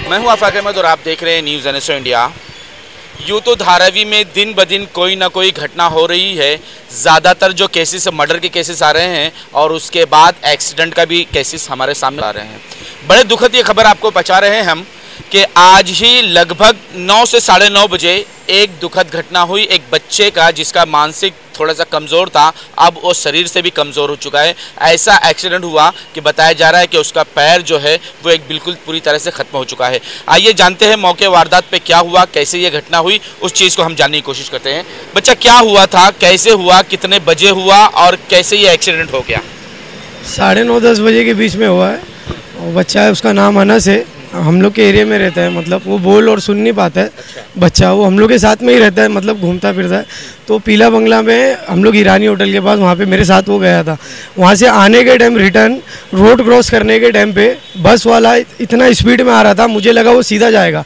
मैं हूं आफाक अहमद और आप देख रहे हैं न्यूज़ NSO इंडिया। यूँ तो धारावी में दिन ब दिन कोई ना कोई घटना हो रही है। ज़्यादातर जो केसेस मर्डर के केसेस आ रहे हैं और उसके बाद एक्सीडेंट का भी केसेस हमारे सामने आ रहे हैं। बड़े दुखद ये खबर आपको पहुंचा रहे हैं हम कि आज ही लगभग 9 से 9:30 बजे एक दुखद घटना हुई। एक बच्चे का जिसका मानसिक थोड़ा सा कमज़ोर था, अब वो शरीर से भी कमज़ोर हो चुका है। ऐसा एक्सीडेंट हुआ कि बताया जा रहा है कि उसका पैर जो है वो एक बिल्कुल पूरी तरह से ख़त्म हो चुका है। आइए जानते हैं मौके वारदात पे क्या हुआ, कैसे ये घटना हुई, उस चीज़ को हम जानने की कोशिश करते हैं। बच्चा क्या हुआ था, कैसे हुआ, कितने बजे हुआ और कैसे ये एक्सीडेंट हो गया? 9:30-10 बजे के बीच में हुआ है। और बच्चा है, उसका नाम अनस है। हम लोग के एरिया में रहता है, मतलब वो बोल और सुन नहीं पाता है। अच्छा। बच्चा वो हम लोग के साथ में ही रहता है, मतलब घूमता फिरता है। तो पीला बंगला में हम लोग ईरानी होटल के पास, वहाँ पे मेरे साथ वो गया था। वहाँ से आने के टाइम रिटर्न रोड क्रॉस करने के टाइम पे बस वाला इतना स्पीड में आ रहा था, मुझे लगा वो सीधा जाएगा।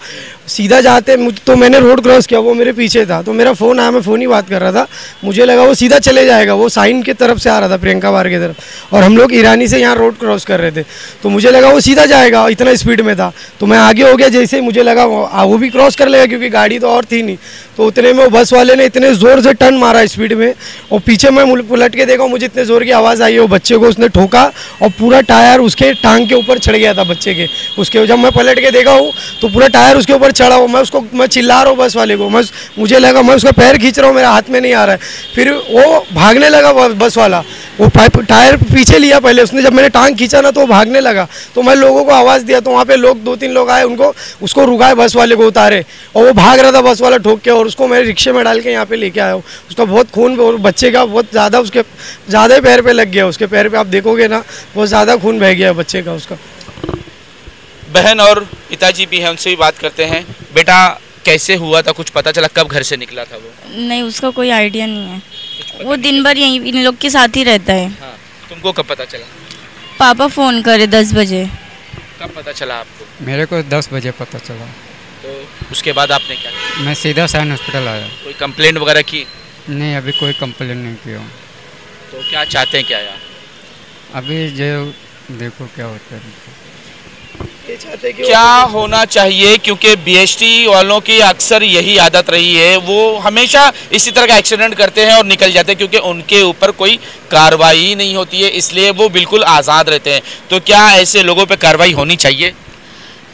सीधा जाते तो मैंने रोड क्रॉस किया, वो मेरे पीछे था, तो मेरा फ़ोन आया, मैं फ़ोन ही बात कर रहा था। मुझे लगा वो सीधा चले जाएगा, वो साइन की तरफ से आ रहा था, प्रियंका बार की तरफ, और हम लोग ईरानी से यहाँ रोड क्रॉस कर रहे थे। तो मुझे लगा वो सीधा जाएगा, इतना स्पीड में था। तो मैं आगे हो गया, जैसे ही मुझे लगा वो भी क्रॉस कर लेगा, क्योंकि गाड़ी तो और थी नहीं। तो उतने में वो बस वाले ने इतने ज़ोर से टर्न मारा स्पीड में, और पीछे मैं पलट के देखा, मुझे इतने ज़ोर की आवाज़ आई है। वो बच्चे को उसने ठोका और पूरा टायर उसके टांग के ऊपर चढ़ गया था बच्चे के। उसके जब मैं पलट के देखा हूँ तो पूरा टायर उसके ऊपर चढ़ा हुआ। मैं चिल्ला रहा हूँ बस वाले को, मुझे लगा मैं उसका पैर खींच रहा हूँ, मेरे हाथ में नहीं आ रहा है। फिर वो भागने लगा बस वाला, वो टायर पीछे लिया पहले उसने। जब मैंने टांग खींचा ना तो वो भागने लगा। तो मैं लोगों को आवाज़ दिया, तो वहाँ पे लोग 2-3 लोग आए, उसको रुकाए, बस वाले को उतारे, और वो भाग रहा था बस वाला ठोक के, और उसको मैं रिक्शे में डाल के यहाँ पे लेके आया हूँ। उसका बहुत खून, और बच्चे का बहुत ज़्यादा, उसके ज़्यादा पैर पे लग गया। उसके पैर पे आप देखोगे ना, बहुत ज़्यादा खून बह गया बच्चे का उसका। बहन और पिताजी भी हैं, उनसे भी बात करते हैं। बेटा कैसे हुआ था, कुछ पता चला? कब घर से निकला था वो? नहीं, उसका कोई आइडिया नहीं है। वो दिन भर यहीं इन लोग के साथ ही रहता है। हाँ, तुमको कब पता चला? पापा फ़ोन करे 10 बजे। कब पता चला आपको? मेरे को 10 बजे पता चला। तो उसके बाद आपने क्या किया? मैं सीधा साइन हॉस्पिटल आया। कोई कंप्लेंट वगैरह की? नहीं, अभी कोई कंप्लेन नहीं किया। तो क्या चाहते हैं क्या यार? अभी जो देखो क्या होता है। क्या होना चाहिए, क्योंकि BST वालों की अक्सर यही आदत रही है, वो हमेशा इसी तरह का एक्सीडेंट करते हैं और निकल जाते हैं, क्योंकि उनके ऊपर कोई कार्रवाई नहीं होती है, इसलिए वो बिल्कुल आज़ाद रहते हैं। तो क्या ऐसे लोगों पे कार्रवाई होनी चाहिए?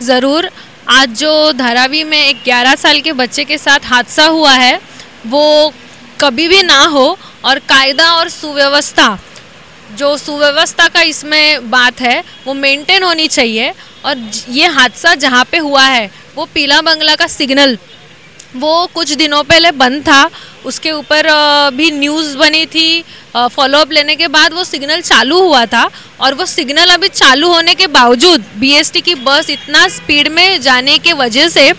ज़रूर। आज जो धारावी में एक 11 साल के बच्चे के साथ हादसा हुआ है, वो कभी भी ना हो, और कायदा और सुव्यवस्था, जो सुव्यवस्था का इसमें बात है, वो मेंटेन होनी चाहिए। और ये हादसा जहाँ पे हुआ है, वो पीला बंगला का सिग्नल, वो कुछ दिनों पहले बंद था, उसके ऊपर भी न्यूज़ बनी थी। फॉलोअप लेने के बाद वो सिग्नल चालू हुआ था, और वो सिग्नल अभी चालू होने के बावजूद BST की बस इतना स्पीड में जाने के वजह से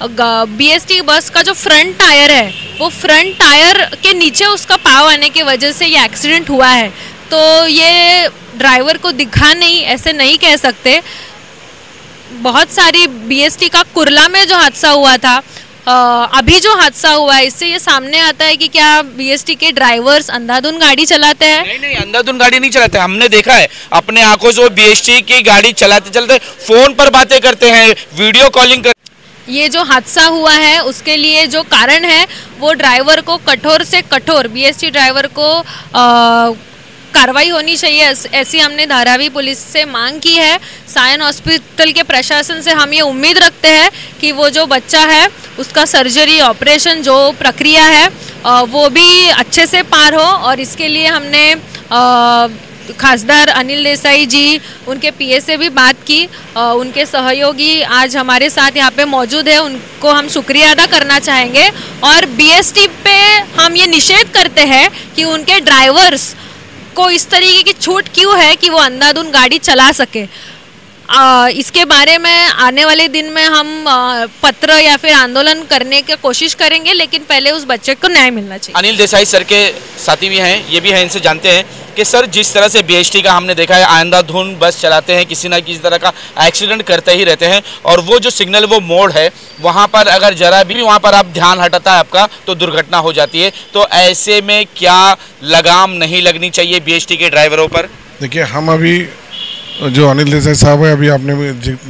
BST बस का जो फ्रंट टायर है, वो फ्रंट टायर के नीचे उसका पाव आने की वजह से ये एक्सीडेंट हुआ है। तो ये ड्राइवर को दिखा नहीं, ऐसे नहीं कह सकते। बहुत सारी BST का कुरला में जो हादसा हुआ था, अभी जो हादसा हुआ है, इससे ये सामने आता है कि क्या BST के ड्राइवर्स अंधाधुंध गाड़ी चलाते हैं? नहीं, अंधाधुंध गाड़ी नहीं चलाते। हमने देखा है अपने आंखों से, BST की गाड़ी चलाते चलते फोन पर बातें करते हैं, वीडियो कॉलिंग करते। ये जो हादसा हुआ है, उसके लिए जो कारण है, वो ड्राइवर को कठोर से कठोर, BST ड्राइवर को कार्रवाई होनी चाहिए, ऐसी हमने धारावी पुलिस से मांग की है। सायन हॉस्पिटल के प्रशासन से हम ये उम्मीद रखते हैं कि वो जो बच्चा है, उसका सर्जरी, ऑपरेशन, जो प्रक्रिया है, वो भी अच्छे से पार हो। और इसके लिए हमने खासदार अनिल देसाई जी, उनके PA से भी बात की। उनके सहयोगी आज हमारे साथ यहाँ पे मौजूद है, उनको हम शुक्रिया अदा करना चाहेंगे। और BST पे हम ये निषेध करते हैं कि उनके ड्राइवर्स को इस तरीके की छूट क्यों है कि वो अंधाधुंध गाड़ी चला सके। इसके बारे में आने वाले दिन में हम पत्र या फिर आंदोलन करने की कोशिश करेंगे, लेकिन पहले उस बच्चे को न्याय मिलना चाहिए। अनिल देसाई सर के साथी भी हैं, ये भी हैं, इनसे जानते हैं कि सर जिस तरह से BST का हमने देखा है, अंधाधुंध बस चलाते हैं, किसी ना किसी तरह का एक्सीडेंट करते ही रहते हैं, और वो जो सिग्नल, वो मोड़ है, वहाँ पर अगर जरा भी वहाँ पर आप ध्यान हटाता है आपका, तो दुर्घटना हो जाती है। तो ऐसे में क्या लगाम नहीं लगनी चाहिए BST के ड्राइवरों पर? देखिए, हम अभी जो अनिल देसाई साहब है, अभी आपने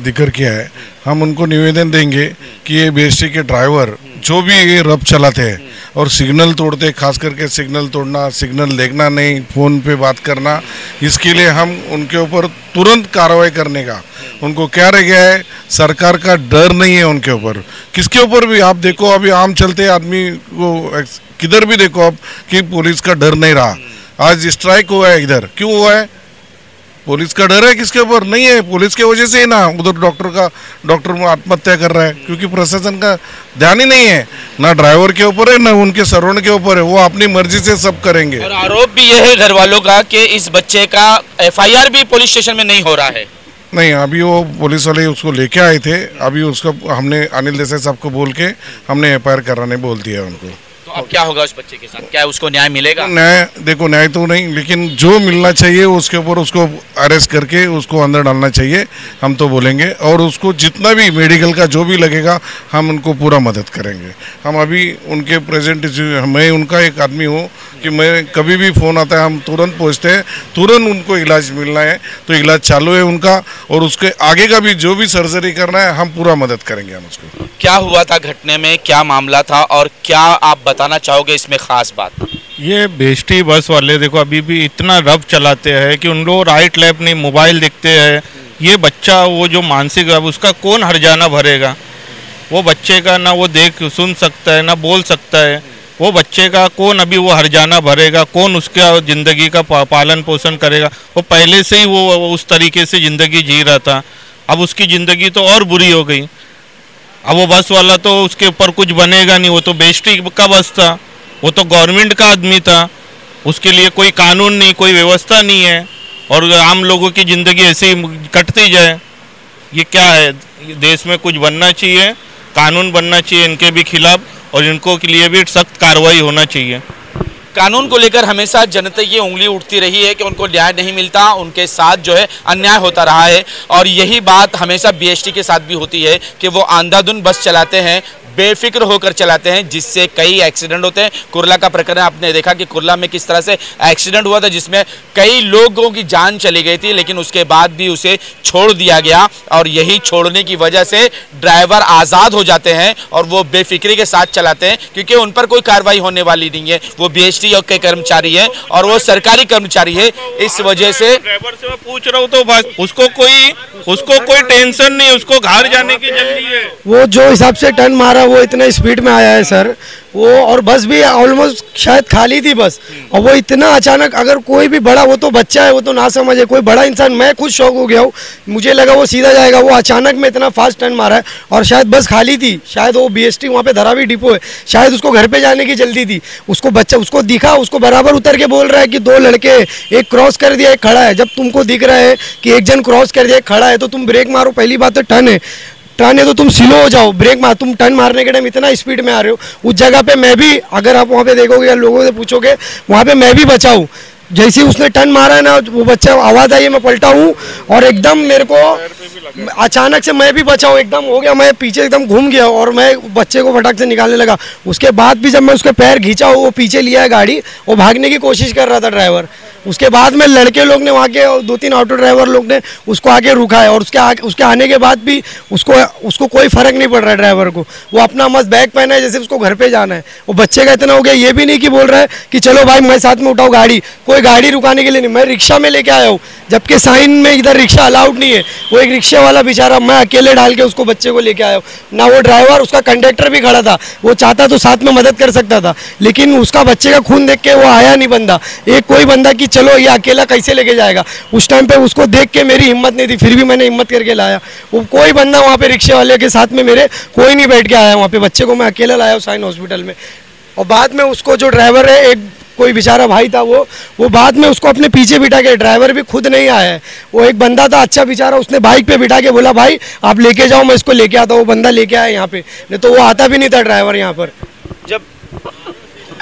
जिक्र किया है, हम उनको निवेदन देंगे कि ये बीएसटी के ड्राइवर जो भी ये रफ चलाते हैं और सिग्नल तोड़ते, खास करके सिग्नल तोड़ना, सिग्नल देखना नहीं, फ़ोन पे बात करना, इसके लिए हम उनके ऊपर तुरंत कार्रवाई करने का, उनको क्या रह गया है, सरकार का डर नहीं है उनके ऊपर। किसके ऊपर भी आप देखो, अभी आम चलते आदमी को किधर भी देखो आप कि पुलिस का डर नहीं रहा। आज स्ट्राइक हुआ है, इधर क्यों हुआ है? पुलिस का डर है, किसके ऊपर नहीं है? पुलिस की वजह से ही ना उधर डॉक्टर आत्महत्या कर रहा है, क्योंकि प्रशासन का ध्यान ही नहीं है, ना ड्राइवर के ऊपर है ना उनके सरोण के ऊपर है, वो अपनी मर्जी से सब करेंगे। और आरोप भी यह है घर वालों का कि इस बच्चे का एफआईआर भी पुलिस स्टेशन में नहीं हो रहा है। नहीं, अभी वो पुलिस वाले उसको लेके आए थे, अभी उसका हमने अनिल देसाई साहब को बोल के हमने एफआईआर कराने बोल दिया है उनको। तो अब क्या होगा उस बच्चे के साथ? क्या उसको न्याय मिलेगा? न्याय देखो, न्याय तो नहीं, लेकिन जो मिलना चाहिए उसके ऊपर उसको अरेस्ट करके उसको अंदर डालना चाहिए, हम तो बोलेंगे। और उसको जितना भी मेडिकल का जो भी लगेगा हम उनको पूरा मदद करेंगे। हम अभी उनके प्रेजेंट, मैं उनका एक आदमी हूँ कि मैं कभी भी फ़ोन आता है हम तुरंत पहुँचते हैं, तुरंत उनको इलाज मिलना है तो इलाज चालू है उनका, और उसके आगे का भी जो भी सर्जरी करना है हम पूरा मदद करेंगे हम उसको। क्या हुआ था घटने में, क्या मामला था और क्या आप बताना चाहोगे इसमें खास बात? ये बेस्टी बस वाले देखो अभी भी इतना रफ चलाते हैं कि उन लोग राइट लेफ्ट नहीं मोबाइल देखते हैं। ये बच्चा वो जो मानसिक है उसका कौन हर्जाना भरेगा? वो बच्चे का ना वो देख सुन सकता है ना बोल सकता है, वो बच्चे का कौन अभी वो हर्जाना भरेगा? कौन उसका ज़िंदगी का पालन पोषण करेगा? वो पहले से ही वो उस तरीके से ज़िंदगी जी रहा था, अब उसकी ज़िंदगी तो और बुरी हो गई। अब वो बस वाला तो उसके ऊपर कुछ बनेगा नहीं, वो तो बेस्टी का बस था, वो तो गवर्नमेंट का आदमी था, उसके लिए कोई कानून नहीं, कोई व्यवस्था नहीं है, और आम लोगों की ज़िंदगी ऐसे ही कटती जाए। ये क्या है? देश में कुछ बनना चाहिए, कानून बनना चाहिए इनके भी खिलाफ, और इनको के लिए भी सख्त कार्रवाई होना चाहिए। कानून को लेकर हमेशा जनता की उंगली उठती रही है कि उनको न्याय नहीं मिलता, उनके साथ जो है अन्याय होता रहा है, और यही बात हमेशा बीएसटी के साथ भी होती है कि वो अंधाधुंध बस चलाते हैं, बेफिक्र होकर चलाते हैं, जिससे कई एक्सीडेंट होते हैं। कुर्ला का प्रकरण आपने देखा कि कुर्ला में किस तरह से एक्सीडेंट हुआ था, जिसमें कई लोगों की जान चली गई थी, लेकिन उसके बाद भी उसे छोड़ दिया गया, और यही छोड़ने की वजह से ड्राइवर आज़ाद हो जाते हैं और वो बेफिक्री के साथ चलाते हैं, क्योंकि उन पर कोई कार्रवाई होने वाली नहीं है। वो बीएसटी के कर्मचारी है और वो सरकारी कर्मचारी है, इस वजह से ड्राइवर से मैं पूछ रहा हूँ तो बस उसको कोई टेंशन नहीं, उसको घर जाने की जल्दी है। वो जो हिसाब से टर्न मारा वो इतना स्पीड में आया है सर, वो और बस भी ऑलमोस्ट शायद खाली थी बस, और वो इतना अचानक, अगर कोई भी बड़ा, वो तो बच्चा है, वो तो ना समझे, कोई बड़ा इंसान, मैं खुद शॉक हो गया हूँ, मुझे लगा वो सीधा जाएगा, वो अचानक में इतना फास्ट टर्न मारा है, और शायद बस खाली थी, शायद वो बीएसटी वहाँ पे धरावी डिपो है, शायद उसको घर पे जाने की जल्दी थी, उसको बच्चा उसको दिखा, उसको बराबर उतर के बोल रहा है कि दो लड़के, एक क्रॉस कर दिया एक खड़ा है। जब तुमको दिख रहा है कि एक जन क्रॉस कर दिया एक खड़ा है तो तुम ब्रेक मारो, पहली बात तो टर्न है तो तुम स्लो हो जाओ, ब्रेक मार, तुम टर्न मारने के टाइम इतना स्पीड में आ रहे हो। उस जगह पे मैं भी, अगर आप वहाँ पे देखोगे या लोगों से पूछोगे, वहाँ पे मैं भी बचा हूँ। जैसे ही उसने टर्न मारा है ना, वो बच्चा आवाज़ आई है, मैं पलटा हूँ और एकदम मेरे को अचानक से मैं भी बचा हूँ, एकदम हो गया, मैं पीछे एकदम घूम गया और मैं बच्चे को फटाक से निकालने लगा। उसके बाद भी जब मैं उसके पैर खींचा, वो पीछे लिया है गाड़ी, वो भागने की कोशिश कर रहा था ड्राइवर। उसके बाद में लड़के लोग ने, वहाँ के 2-3 ऑटो ड्राइवर लोग ने उसको आगे रुका है, और उसके आने के बाद भी उसको कोई फ़र्क नहीं पड़ रहा है ड्राइवर को। वो अपना मस्त बैग पहना है जैसे उसको घर पे जाना है। वो बच्चे का इतना हो गया, ये भी नहीं कि बोल रहा है कि चलो भाई मैं साथ में उठाऊँ गाड़ी, कोई गाड़ी रुकाने के लिए नहीं, मैं रिक्शा में लेके आया हूँ, जबकि साइन में इधर रिक्शा अलाउड नहीं है। वो एक रिक्शे वाला बेचारा, मैं अकेले डाल के उसको बच्चे को लेके आया हूँ ना। वो ड्राइवर, उसका कंडक्टर भी खड़ा था, वो चाहता तो साथ में मदद कर सकता था, लेकिन उसका बच्चे का खून देख के वो आया नहीं बंदा, एक कोई बंदा कि चलो ये अकेला कैसे लेके जाएगा। उस टाइम पे उसको देख के मेरी हिम्मत नहीं थी, फिर भी मैंने हिम्मत करके लाया। वो कोई बंदा वहाँ पे रिक्शे वाले के साथ में मेरे कोई नहीं बैठ के आया वहाँ पे, बच्चे को मैं अकेला लाया साइन हॉस्पिटल में। और बाद में उसको जो ड्राइवर है, एक कोई बेचारा भाई था, वो बाद में उसको अपने पीछे बिठा के, ड्राइवर भी खुद नहीं आया है, वो एक बंदा था अच्छा बेचारा, उसने बाइक पे बिठा के बोला भाई आप लेके जाओ, मैं इसको लेके आता हूँ। वो बंदा लेके आया यहाँ पे, नहीं तो वो आता भी नहीं था ड्राइवर यहाँ पर। जब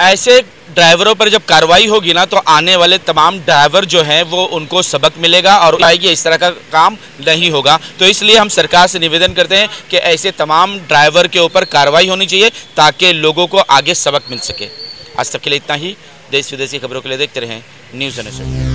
ऐसे ड्राइवरों पर जब कार्रवाई होगी ना, तो आने वाले तमाम ड्राइवर जो हैं वो उनको सबक मिलेगा और आएगी, इस तरह का काम नहीं होगा। तो इसलिए हम सरकार से निवेदन करते हैं कि ऐसे तमाम ड्राइवर के ऊपर कार्रवाई होनी चाहिए ताकि लोगों को आगे सबक मिल सके। आज तक के लिए इतना ही। देश विदेश की खबरों के लिए देखते रहें न्यूज़ एनएसए।